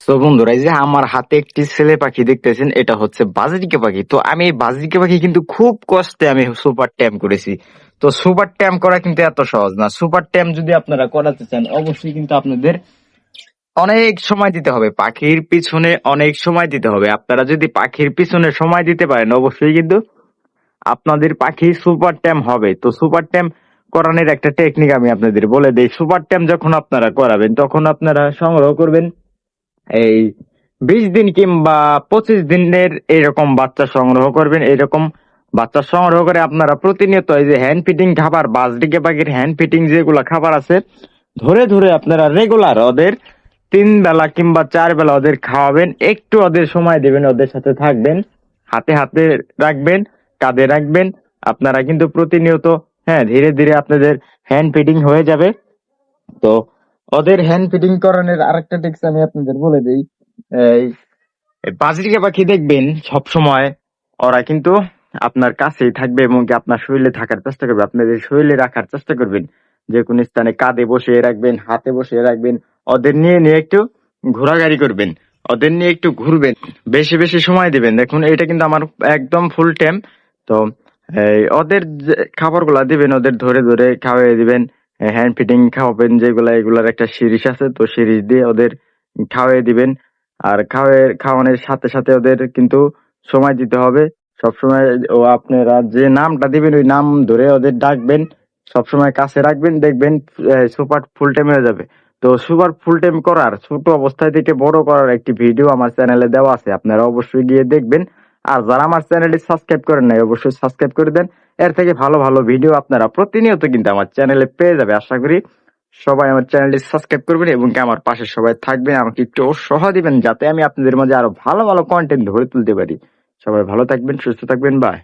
তো বন্ধুরা, এই যে আমার হাতে একটি ছেলে পাখি দেখতেছেন, এটা হচ্ছে বাজরিকা পাখি। তো আমি এই বাজরিকা পাখি কিন্তু খুব কষ্টে আমি সুপার ট্যাম করেছি। তো সুপার ট্যাম করা কিন্তু এত সহজ না। সুপার ট্যাম যদি আপনারা করাতে চান, অবশ্যই কিন্তু আপনাদের অনেক সময় দিতে হবে, পাখির পিছনে অনেক সময় দিতে হবে। আপনারা যদি পাখির পিছনে সময় দিতে পারেন, অবশ্যই কিন্তু আপনাদের পাখি সুপার ট্যাম হবে। তো সুপার ট্যাম করানোর একটা টেকনিক আমি আপনাদের বলে দিই। সুপার ট্যাম যখন আপনারা করাবেন, তখন আপনারা সংগ্রহ করবেন এই 20 দিন কিংবা 25 দিনের এরকম বাচ্চা সংগ্রহ করবেন। এরকম বাচ্চা সংগ্রহ করে আপনারা প্রতিনিয়ত এই যে হ্যান্ড ফিটিং খাবার, বাজরিকা পাখির হ্যান্ড ফিটিং যেগুলা খাবার আছে, ধরে ধরে আপনারা রেগুলার ওদের 3 বেলা কিংবা 4 বেলা ওদের খাওয়াবেন। একটু ওদের সময় দেবেন, ওদের সাথে থাকবেন, হাতে হাতে রাখবেন, কাঁধে রাখবেন। আপনারা কিন্তু প্রতিনিয়ত, হ্যাঁ, ধীরে ধীরে আপনাদের হ্যান্ড ফিটিং হয়ে যাবে। তো ওদের হ্যান্ড ফিটিং করানোর আরেকটা টিপস আমি আপনাদের বলে দিই। এই এই বাজরিকা পাখি দেখবেন সব সময় ওরা কিন্তু আপনার কাছেই থাকবে এবং কি আপনার শরীরে থাকার চেষ্টা করবে, আপনাদের শরীরে রাখার চেষ্টা করবেন। যে কোনো স্থানে কাঁধে বসিয়ে রাখবেন, হাতে বসিয়ে রাখবেন। ওদের নিয়ে নিয়ে একটু ঘোরাঘুরি করবেন, ওদের নিয়ে একটু ঘুরবেন, বেশি বেশি সময় দিবেন। দেখুন, এটা কিন্তু আমার একদম ফুল টাইম। তো ওদের যে খাবারগুলা দিবেন, ওদের ধরে ধরে খাওয়াই দিবেন। হ্যান্ড ফিডিং খাওয়াবেন যেগুলা, এগুলার একটা সিরিজ আছে, তো সিরিজ দিয়ে ওদের খাওয়াই দিবেন। আর খাওয়ানোর সাথে সাথে ওদের কিন্তু সময় দিতে হবে সবসময়। ও আপনারা যে নামটা দিবেন, ওই নাম ধরে ওদের ডাকবেন, সবসময় কাছে রাখবেন, দেখবেন সুপার ফুল টাইম হয়ে যাবে। তো সুপার ফুল টাইম করার, ছোট অবস্থায় থেকে বড় করার একটি ভিডিও আমার চ্যানেলে দেওয়া আছে, আপনারা অবশ্যই গিয়ে দেখবেন। আর যারা আমার চ্যানেলটি সাবস্ক্রাইব করেন নাই, অবশ্যই সাবস্ক্রাইব করে দেন। এর থেকে ভালো ভালো ভিডিও আপনারা প্রতিনিয়ত কিন্তু আমার চ্যানেলে পেয়ে যাবে। আশা করি সবাই আমার চ্যানেলটি সাবস্ক্রাইব করবেন এবং কি আমার পাশে সবাই থাকবেন, আমাকে একটু উৎসাহ দিবেন, যাতে আমি আপনাদের মাঝে আরো ভালো ভালো কন্টেন্ট ধরে তুলতে পারি। সবাই ভালো থাকবেন, সুস্থ থাকবেন, বাই।